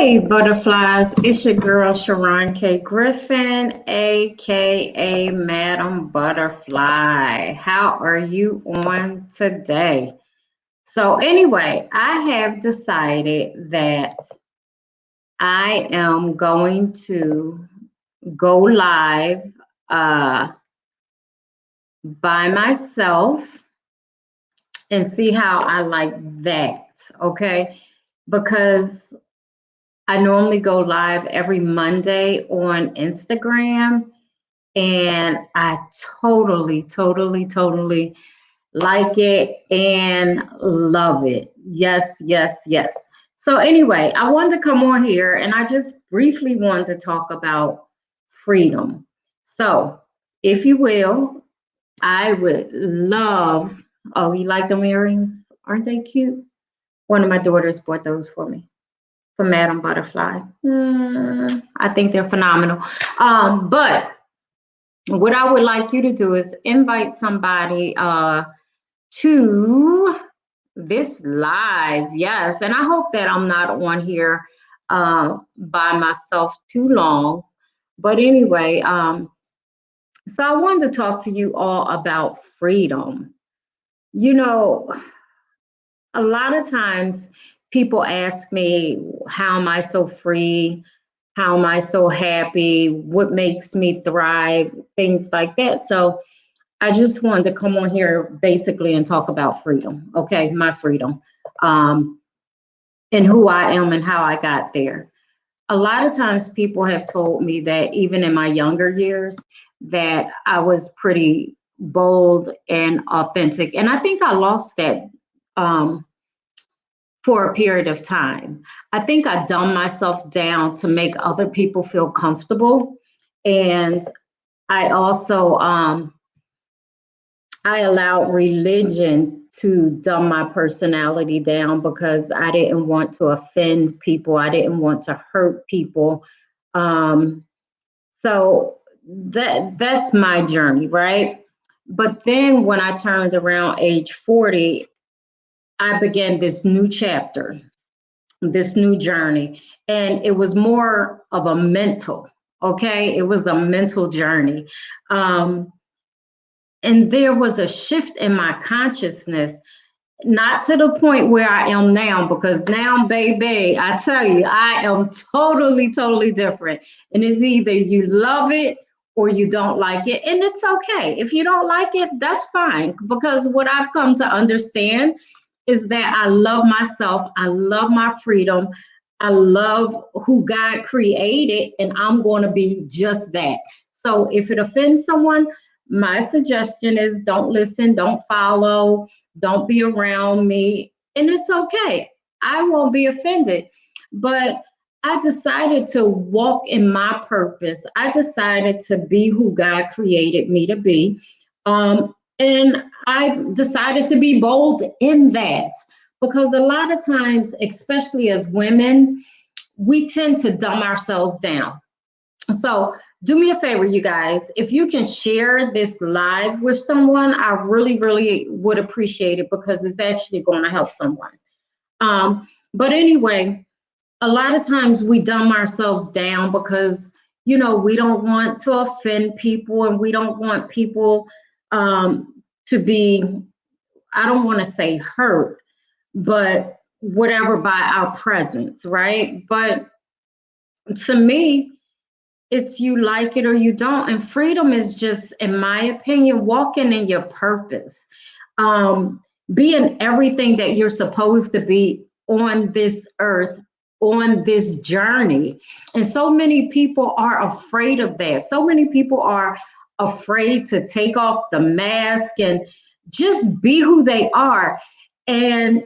Hey, butterflies, it's your girl Cheron K. Griffin, aka Madam Butterfly. How are you on today? So, anyway, I have decided that I am going to go live uh, by myself and see how I like that. Okay, because I normally go live every Monday on Instagram, and I totally like it and love it. Yes, yes, yes. So, anyway, I wanted to come on here and I just briefly wanted to talk about freedom. So, if you will, I would love. Oh, you like them earrings? Aren't they cute? One of my daughters bought those for me from Madam Butterfly. I think they're phenomenal. But what I would like you to do is invite somebody to this live. Yes, and I hope that I'm not on here by myself too long. But anyway, so I wanted to talk to you all about freedom. You know, a lot of times people ask me, how am I so free? How am I so happy? What makes me thrive? Things like that. So I just wanted to come on here basically and talk about freedom. Okay, my freedom, um, and who I am and how I got there. A lot of times people have told me that even in my younger years that I was pretty bold and authentic. And I think I lost that um, for a period of time. I think I dumbed myself down to make other people feel comfortable. And I also I allowed religion to dumb my personality down because I didn't want to offend people. I didn't want to hurt people. Um, so that's my journey, right? But then when I turned around age 40, I began this new chapter, this new journey. And it was more of a mental, okay? It was a mental journey. Um, and there was a shift in my consciousness, not to the point where I am now, because now, baby, I tell you, I am totally different. And it's either you love it or you don't like it. And it's okay. If you don't like it, that's fine. Because what I've come to understand is that I love myself, I love my freedom, I love who God created, and I'm going to be just that. So if it offends someone, my suggestion is don't listen, don't follow, don't be around me, and it's okay. I won't be offended. But I decided to walk in my purpose. I decided to be who God created me to be. And I decided to be bold in that because a lot of times, especially as women, we tend to dumb ourselves down. So do me a favor, you guys. If you can share this live with someone, I really would appreciate it because it's actually going to help someone. But anyway, a lot of times we dumb ourselves down because, we don't want to offend people and we don't want people to be, I don't want to say hurt, but whatever by our presence, right? But to me, it's you like it or you don't. And freedom is just, in my opinion, walking in your purpose, um, being everything that you're supposed to be on this earth, on this journey. And so many people are afraid of that. So many people are afraid to take off the mask and just be who they are. And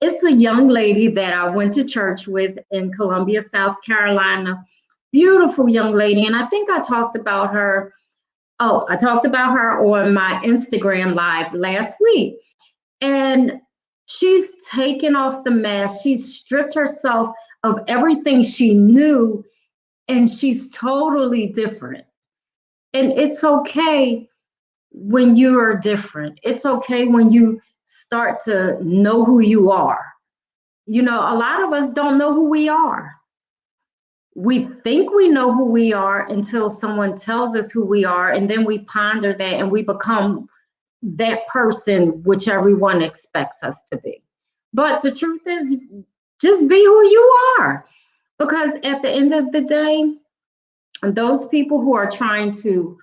it's a young lady that I went to church with in Columbia, South Carolina. Beautiful young lady. And I think I talked about her. Oh, I talked about her on my Instagram live last week. And she's taken off the mask. She's stripped herself of everything she knew, and she's totally different. And it's okay when you are different. It's okay when you start to know who you are. A lot of us don't know who we are. We think we know who we are until someone tells us who we are, and then we ponder that and we become that person which everyone expects us to be. But the truth is, just be who you are. Because at the end of the day, those people who are trying to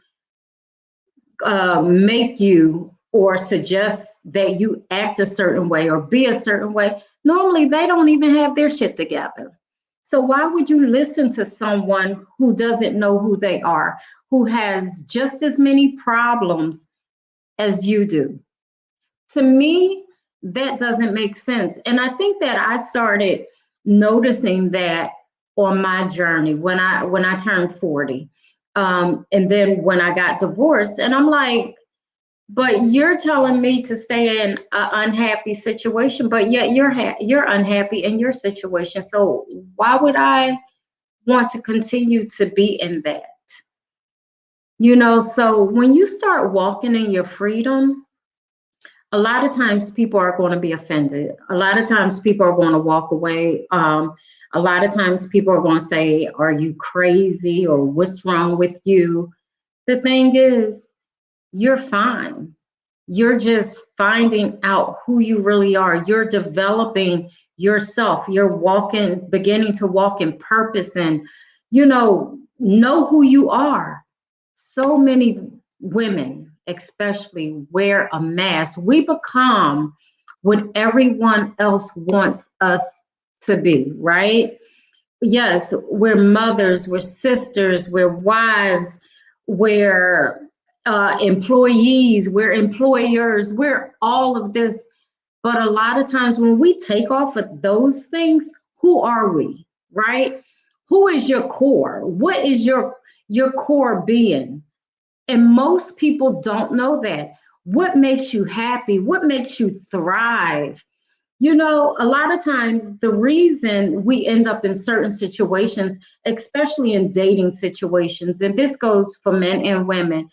make you or suggest that you act a certain way or be a certain way, normally they don't even have their shit together. So why would you listen to someone who doesn't know who they are, who has just as many problems as you do? To me, that doesn't make sense. And I think that I started noticing that on my journey when I turned 40. And then when I got divorced, and I'm like, but you're telling me to stay in an unhappy situation, but yet you're unhappy in your situation. So why would I want to continue to be in that? So when you start walking in your freedom, a lot of times people are going to be offended. A lot of times people are going to walk away. A lot of times people are going to say, are you crazy, or what's wrong with you? The thing is, you're fine. You're just finding out who you really are. You're developing yourself. You're beginning to walk in purpose, and, know who you are. So many women, especially, wear a mask. We become what everyone else wants us to be, right? Yes, we're mothers, we're sisters, we're wives, we're employees, we're employers, we're all of this. But a lot of times when we take off of those things, who are we, right? Who is your core? What is your core being? And most people don't know that. What makes you happy? What makes you thrive? A lot of times the reason we end up in certain situations, especially in dating situations, and this goes for men and women,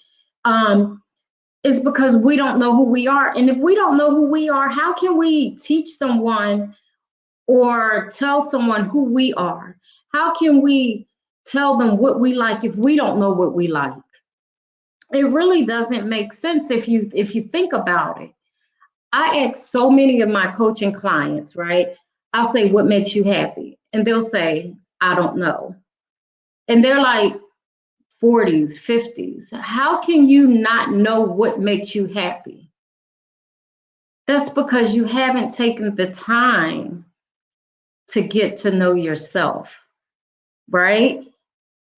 is because we don't know who we are. And if we don't know who we are, how can we teach someone or tell someone who we are? How can we tell them what we like if we don't know what we like? It really doesn't make sense if you think about it. I ask so many of my coaching clients, right? I'll say, what makes you happy? And they'll say, I don't know. And they're like 40s, 50s. How can you not know what makes you happy? That's because you haven't taken the time to get to know yourself, right?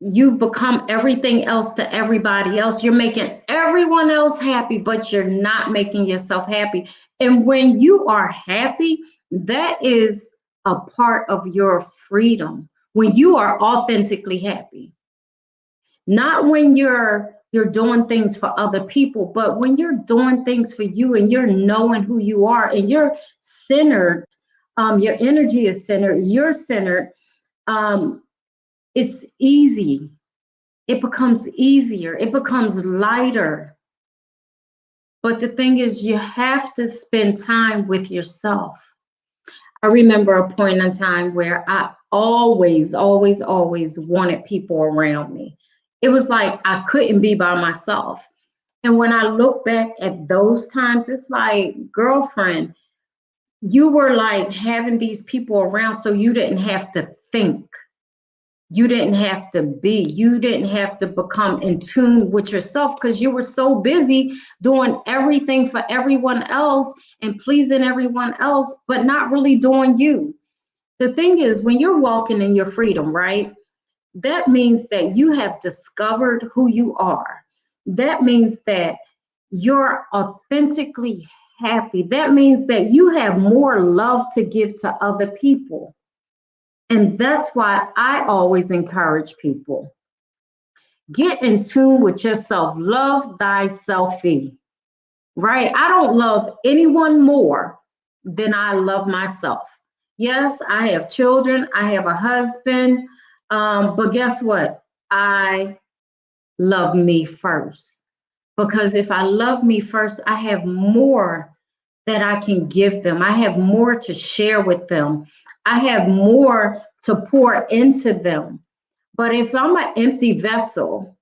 You've become everything else to everybody else. You're making everyone else happy, but you're not making yourself happy. And when you are happy, that is a part of your freedom. When you are authentically happy, not when you're doing things for other people, but when you're doing things for you and you're knowing who you are and you're centered, your energy is centered, you're centered. It's easy. It becomes easier. It becomes lighter. But the thing is, you have to spend time with yourself. I remember a point in time where I always, always, always wanted people around me. It was like I couldn't be by myself. And when I look back at those times, it's like, girlfriend, you were like having these people around so you didn't have to think. You didn't have to be. You didn't have to become in tune with yourself because you were so busy doing everything for everyone else and pleasing everyone else, but not really doing you. The thing is, when you're walking in your freedom, right? That means that you have discovered who you are. That means that you're authentically happy. That means that you have more love to give to other people. And that's why I always encourage people, get in tune with yourself. Love thyself, right? I don't love anyone more than I love myself. Yes, I have children, I have a husband, but guess what? I love me first. Because if I love me first, I have more that I can give them. I have more to share with them. I have more to pour into them. But if I'm an empty vessel,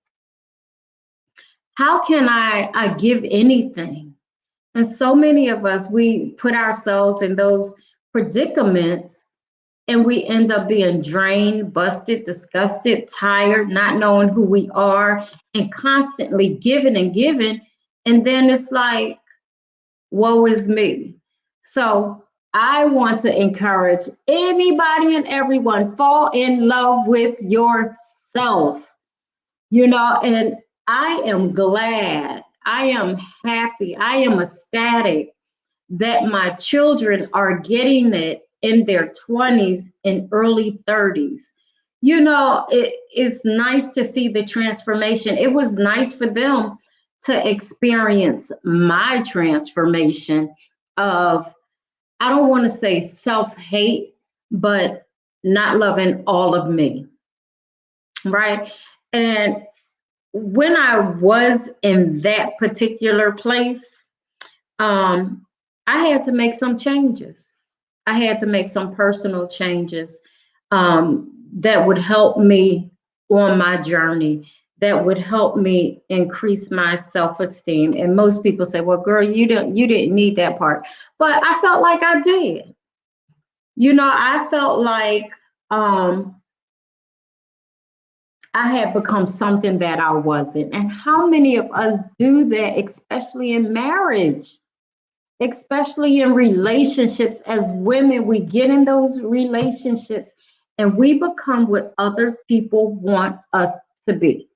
how can I give anything? And so many of us, we put ourselves in those predicaments and we end up being drained, busted, disgusted, tired, not knowing who we are, and constantly giving and giving. And then it's like, woe is me. So I want to encourage anybody and everyone, fall in love with yourself, and I am glad, I am happy, I am ecstatic that my children are getting it in their 20s and early 30s. It's nice to see the transformation. It was nice for them to experience my transformation of, I don't want to say self-hate, but not loving all of me, right? And when I was in that particular place, I had to make some changes. I had to make some personal changes that would help me on my journey, that would help me increase my self-esteem. And most people say, "Well, girl, you didn't need that part," but I felt like I did. I felt like I had become something that I wasn't. And how many of us do that, especially in marriage? Especially in relationships, as women, we get in those relationships and we become what other people want us to be,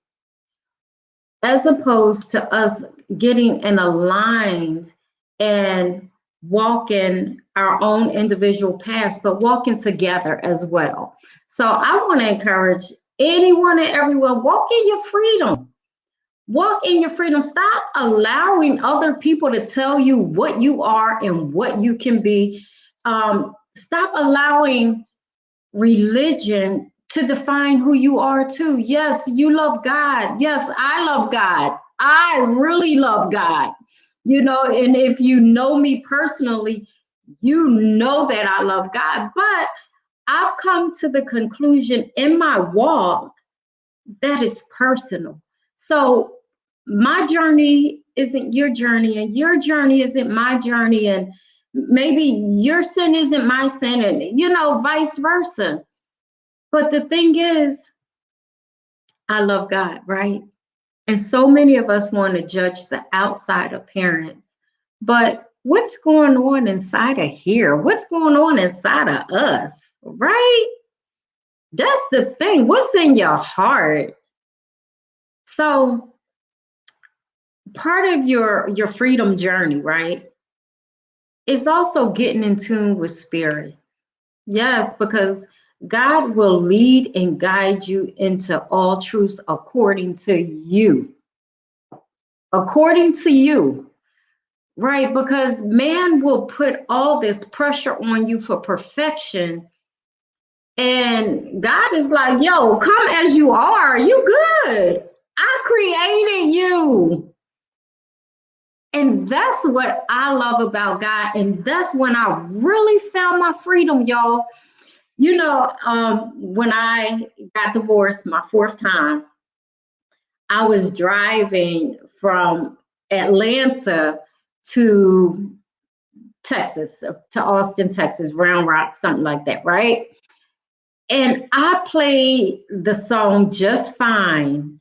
as opposed to us getting in aligned and walking our own individual paths, but walking together as well. So I want to encourage anyone and everyone, walk in your freedom. Walk in your freedom. Stop allowing other people to tell you what you are and what you can be. Stop allowing religion to define who you are too. Yes, you love God. Yes, I love God. I really love God. And if you know me personally, you know that I love God. But I've come to the conclusion in my walk that it's personal. So my journey isn't your journey, and your journey isn't my journey, and maybe your sin isn't my sin, and vice versa. But the thing is, I love God, right? And so many of us want to judge the outside appearance, but what's going on inside of here? What's going on inside of us, right? That's the thing. What's in your heart? So part of your freedom journey, right, is also getting in tune with spirit. Yes, because God will lead and guide you into all truths according to you. According to you, right? Because man will put all this pressure on you for perfection. And God is like, yo, come as you are. You good. I created you. And that's what I love about God. And that's when I really found my freedom, y'all. When I got divorced my fourth time, I was driving from Atlanta to Texas, to Austin, Texas, Round Rock, something like that, right? And I played the song Just Fine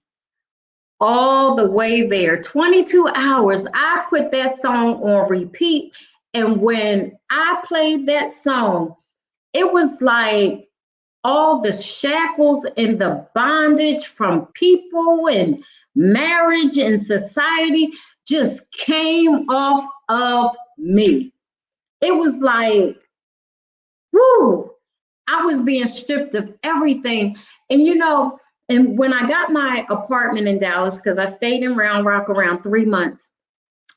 all the way there, 22 hours. I put that song on repeat. And when I played that song, it was like all the shackles and the bondage from people and marriage and society just came off of me. It was like, whoo, I was being stripped of everything. And when I got my apartment in Dallas, because I stayed in Round Rock around 3 months,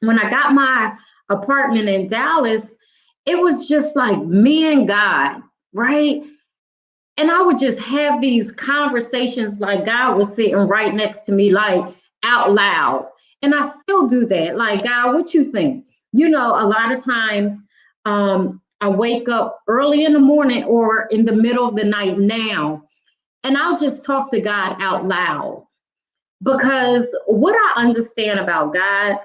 when I got my apartment in Dallas, it was just like me and God, right? And I would just have these conversations like God was sitting right next to me, like out loud. And I still do that. Like, God, what you think? A lot of times I wake up early in the morning or in the middle of the night now, and I'll just talk to God out loud. Because what I understand about God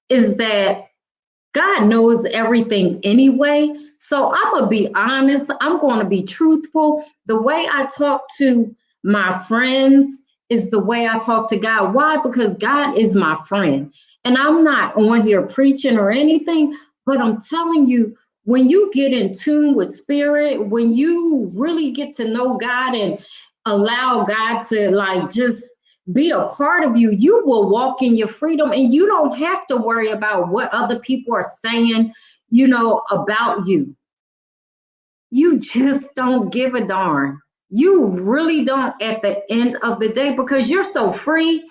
is that God knows everything anyway. So I'm going to be honest. I'm going to be truthful. The way I talk to my friends is the way I talk to God. Why? Because God is my friend. And I'm not on here preaching or anything, but I'm telling you, when you get in tune with spirit, when you really get to know God and allow God to like just be a part of you, you will walk in your freedom, and you don't have to worry about what other people are saying, about you. You just don't give a darn. You really don't at the end of the day, because you're so free,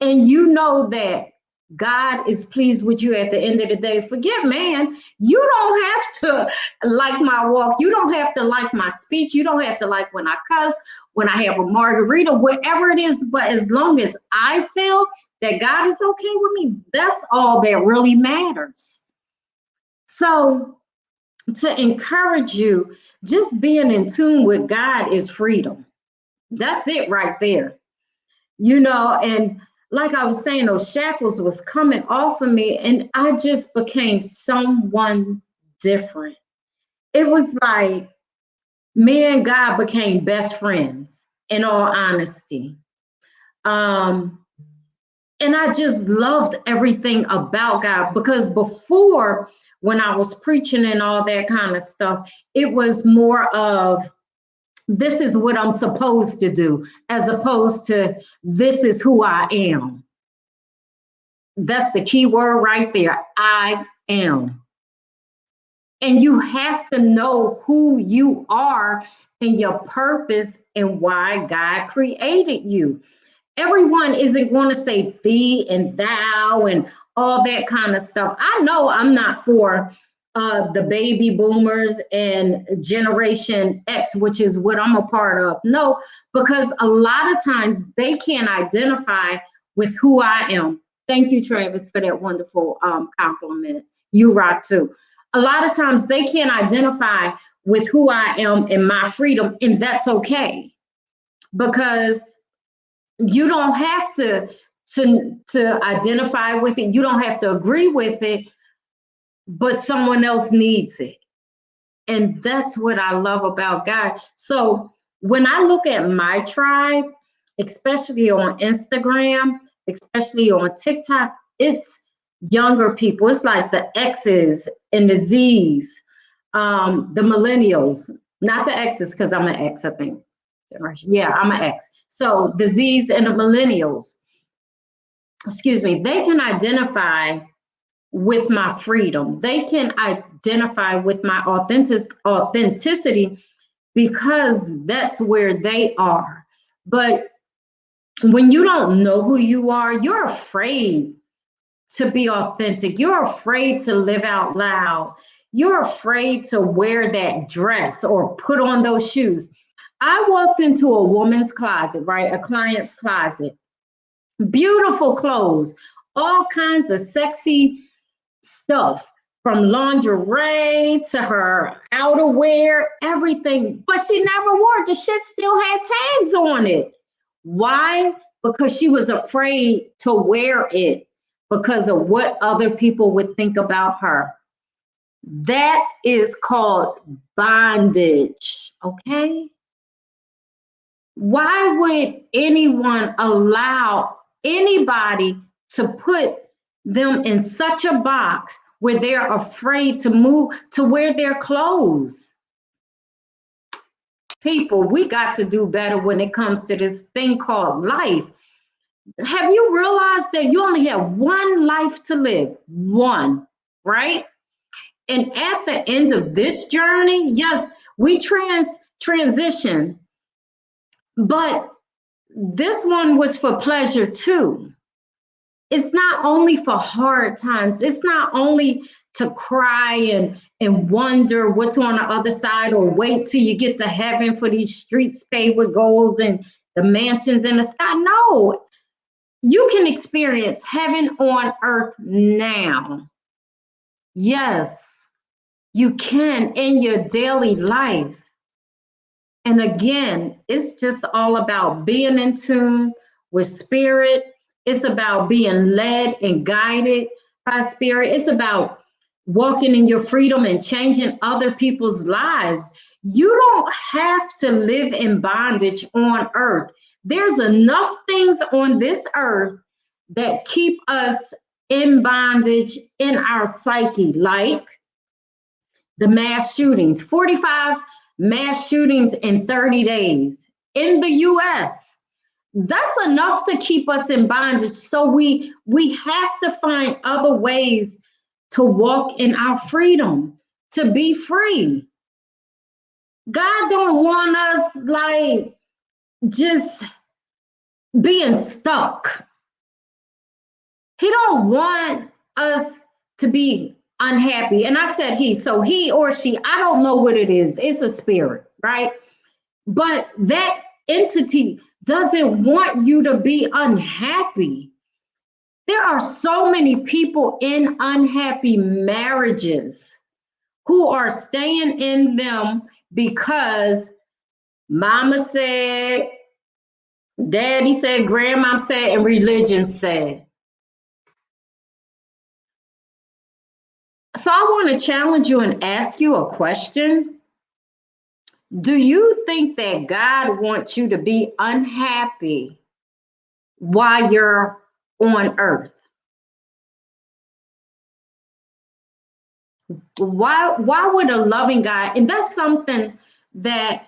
and you know that God is pleased with you at the end of the day. Forget man. You don't have to like my walk. You don't have to like my speech. You don't have to like when I cuss, when I have a margarita, whatever it is. But as long as I feel that God is okay with me, that's all that really matters. So to encourage you, just being in tune with God is freedom. That's it right there. And like I was saying, those shackles was coming off of me, and I just became someone different. It was like me and God became best friends, in all honesty. Um, and I just loved everything about God, because before, when I was preaching and all that kind of stuff, it was more of, this is what I'm supposed to do, as opposed to this is who I am. That's the key word right there. I am. And you have to know who you are and your purpose and why God created you. Everyone isn't going to say thee and thou and all that kind of stuff. I know I'm not for the baby boomers and Generation X, which is what I'm a part of. No, because a lot of times they can't identify with who I am. Thank you, Travis, for that wonderful compliment. You rock too. A lot of times they can't identify with who I am and my freedom, and that's okay, because you don't have to identify with it. You don't have to agree with it, but someone else needs it. And that's what I love about God. So when I look at my tribe, especially on Instagram, especially on TikTok, it's younger people. It's like the X's and the Z's, the millennials, not the X's, because I'm an X, I think. Yeah, I'm an X. So the Z's and the millennials, excuse me, they can identify with my freedom. They can identify with my authenticity, because that's where they are. But when you don't know who you are, you're afraid to be authentic. You're afraid to live out loud. You're afraid to wear that dress or put on those shoes. I walked into a woman's closet, right? A client's closet. Beautiful clothes, all kinds of sexy stuff, from lingerie to her outerwear, everything. But she never wore it. The shit still had tags on it. Why? Because she was afraid to wear it because of what other people would think about her. That is called bondage, okay? Why would anyone allow anybody to put them in such a box where they're afraid to move, to wear their clothes? People, we got to do better when it comes to this thing called life. Have you realized that you only have one life to live? One, right? And at the end of this journey, yes, we transition, but this one was for pleasure too. It's not only for hard times. It's not only to cry and wonder what's on the other side, or wait till you get to heaven for these streets paved with golds and the mansions in the sky. No, you can experience heaven on earth now. Yes, you can, in your daily life. And again, it's just all about being in tune with spirit. It's about being led and guided by spirit. It's about walking in your freedom and changing other people's lives. You don't have to live in bondage on earth. There's enough things on this earth that keep us in bondage in our psyche, like the mass shootings, 45 mass shootings in 30 days in the US. That's enough to keep us in bondage. So we have to find other ways to walk in our freedom, to be free. God don't want us like just being stuck. He don't want us to be unhappy. And I said he, so he or she, I don't know what it is. It's a spirit, right? But that entity doesn't want you to be unhappy. There are so many people in unhappy marriages who are staying in them because mama said, daddy said, grandma said, and religion said. So I want to challenge you and ask you a question. Do you think that God wants you to be unhappy while you're on earth? Why would a loving God, and that's something that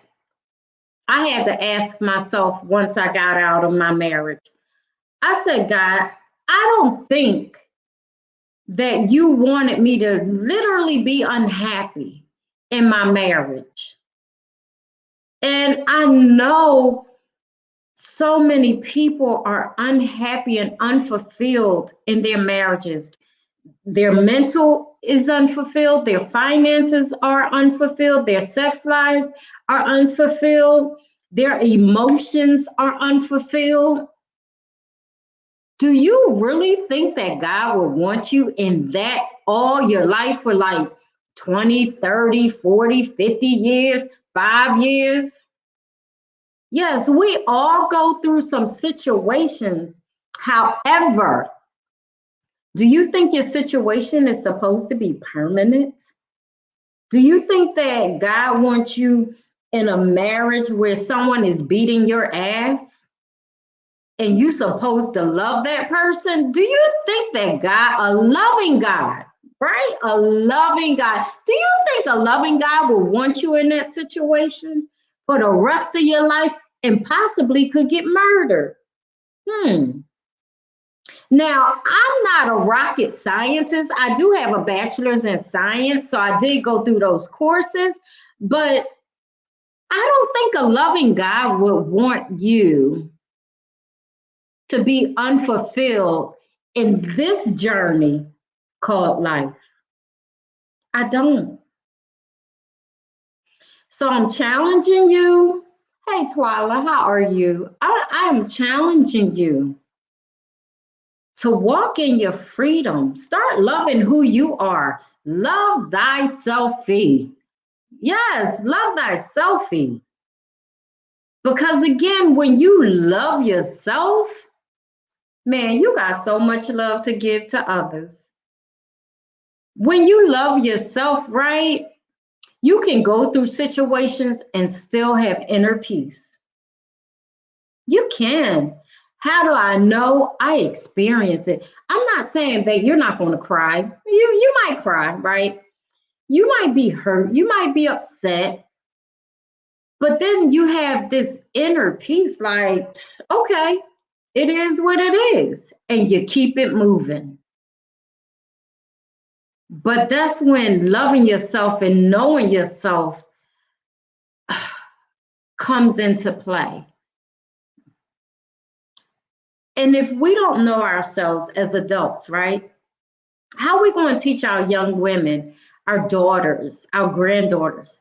I had to ask myself once I got out of my marriage. I said, God, I don't think that you wanted me to literally be unhappy in my marriage. And I know so many people are unhappy and unfulfilled in their marriages. Their mental is unfulfilled, their finances are unfulfilled, their sex lives are unfulfilled, their emotions are unfulfilled. Do you really think that God would want you in that all your life for like 20, 30, 40, 50 years, 5 years? Yes, we all go through some situations. However, do you think your situation is supposed to be permanent? Do you think that God wants you in a marriage where someone is beating your ass and you supposed to love that person? Do you think that God, a loving God, right? A loving God. Do you think a loving God will want you in that situation for the rest of your life and possibly could get murdered? Now, I'm not a rocket scientist. I do have a bachelor's in science, so I did go through those courses, but I don't think a loving God would want you to be unfulfilled in this journey called life. I don't. So I'm challenging you. Hey, Twyla, how are you? I am challenging you to walk in your freedom. Start loving who you are. Love thyself-y. Yes, love thyself-y. Because again, when you love yourself, man, you got so much love to give to others. When you love yourself, right, you can go through situations and still have inner peace. You can. How do I know? I experience it. I'm not saying that you're not going to cry. You might cry, right? You might be hurt. You might be upset. But then you have this inner peace like, okay, it is what it is. And you keep it moving. But that's when loving yourself and knowing yourself comes into play. And if we don't know ourselves as adults, right? How are we going to teach our young women, our daughters, our granddaughters,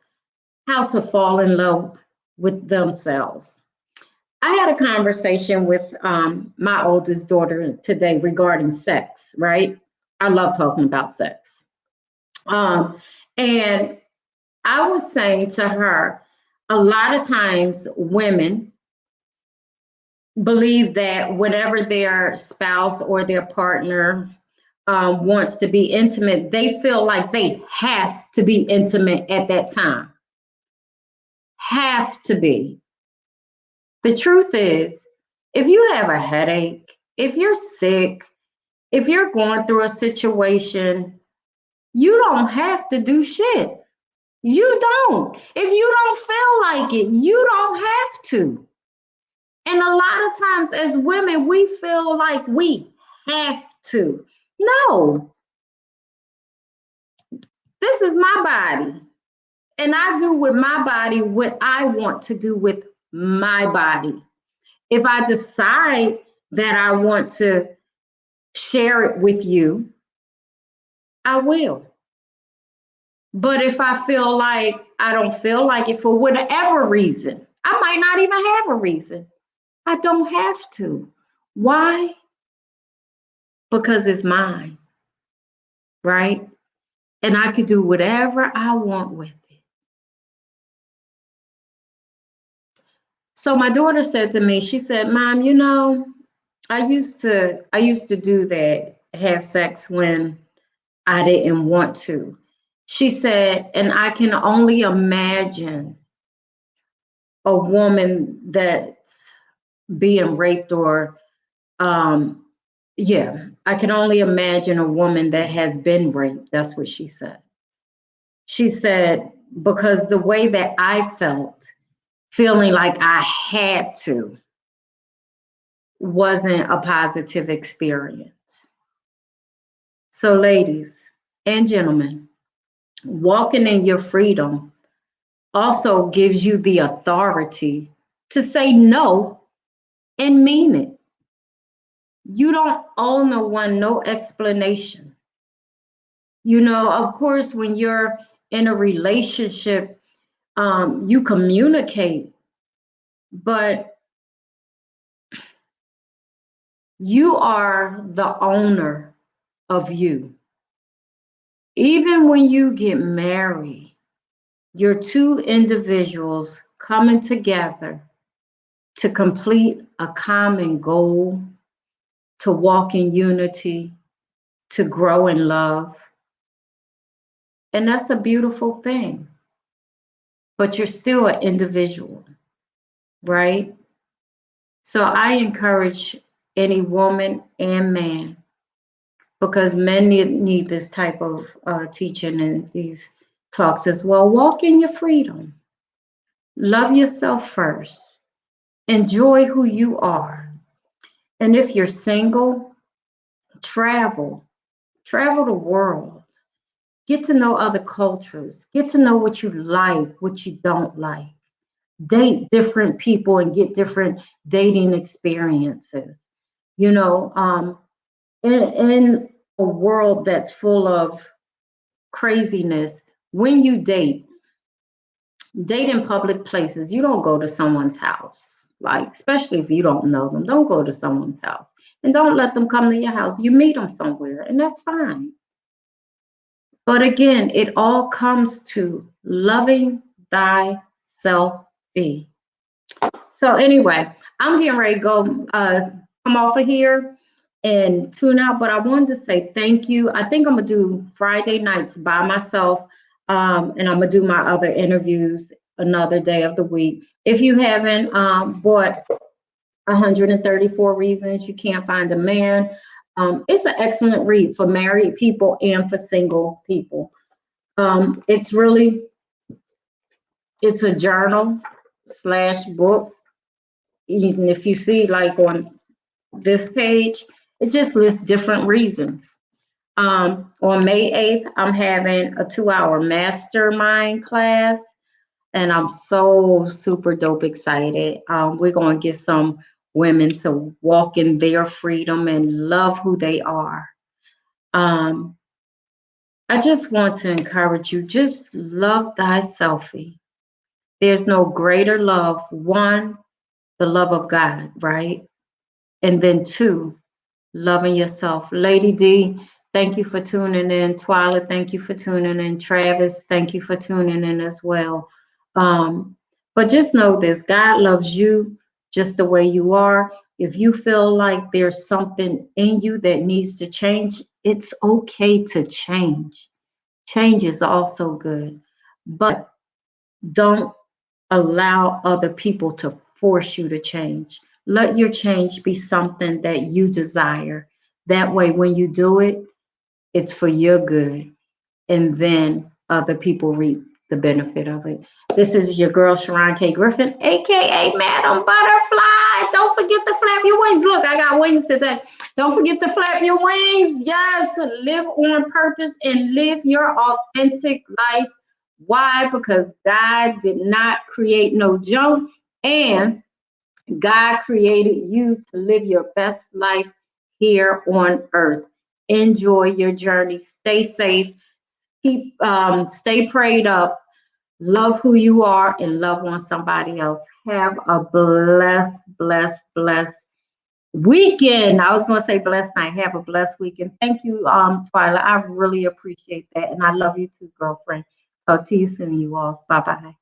how to fall in love with themselves? I had a conversation with my oldest daughter today regarding sex, right? I love talking about sex. And I was saying to her, a lot of times women believe that whenever their spouse or their partner wants to be intimate, they feel like they have to be intimate at that time. Have to be. The truth is, if you have a headache, if you're sick, if you're going through a situation, you don't have to do shit. You don't. If you don't feel like it, you don't have to. And a lot of times as women, we feel like we have to. No, this is my body. And I do with my body what I want to do with my body. If I decide that I want to share it with you, I will. But if I feel like I don't feel like it for whatever reason, I might not even have a reason. I don't have to. Why? Because it's mine, right? And I could do whatever I want with it. So my daughter said to me, she said, Mom, you know, I used to do that, have sex when I didn't want to. She said, and I can only imagine a woman that's being raped or yeah, I can only imagine a woman that has been raped. That's what she said. She said, because the way that I felt, feeling like I had to, wasn't a positive experience. So, ladies and gentlemen, walking in your freedom also gives you the authority to say no and mean it. You don't owe no one no explanation. You know, of course, when you're in a relationship, you communicate, but you are the owner of you. Even when you get married, you're two individuals coming together to complete a common goal, to walk in unity, to grow in love. And that's a beautiful thing. But you're still an individual, right? So I encourage any woman and man, because men need this type of teaching and these talks as well. Walk in your freedom. Love yourself first. Enjoy who you are. And if you're single, travel. Travel the world. Get to know other cultures. Get to know what you like, what you don't like. Date different people and get different dating experiences. You know, in a world that's full of craziness, when you date in public places. You don't go to someone's house, like, especially if you don't know them. Don't go to someone's house and don't let them come to your house. You meet them somewhere, and that's fine. But again, it all comes to loving thyself be. So anyway, I'm getting ready to go come off of here and tune out, but I wanted to say thank you. I think I'm gonna do Friday nights by myself, and I'm gonna do my other interviews another day of the week. If you haven't bought 134 Reasons You Can't Find a Man, it's an excellent read for married people and for single people. It's a journal slash book. Even if you see, like, on this page, it just lists different reasons. On May 8th, I'm having a 2-hour mastermind class, and I'm so super dope excited. We're going to get some women to walk in their freedom and love who they are. I just want to encourage you, just love thyself. There's no greater love. One, the love of God, right? And then two, loving yourself. Lady D, thank you for tuning in. Twyla, thank you for tuning in. Travis, thank you for tuning in as well. But just know this, God loves you just the way you are. If you feel like there's something in you that needs to change, it's okay to change. Change is also good, but don't allow other people to force you to change. Let your change be something that you desire. That way, when you do it, it's for your good, and then other people reap the benefit of it. This is your girl, Cheron K. Griffin, aka Madam Butterfly. Don't forget to flap your wings. Look, I got wings today. Don't forget to flap your wings. Yes, live on purpose and live your authentic life. Why? Because God did not create no junk, and God created you to live your best life here on earth. Enjoy your journey. Stay safe. Stay prayed up. Love who you are and love on somebody else. Have a blessed weekend. I was going to say blessed night. Have a blessed weekend. Thank you, Twyla. I really appreciate that. And I love you too, girlfriend. Talk to you soon, you all. Bye-bye.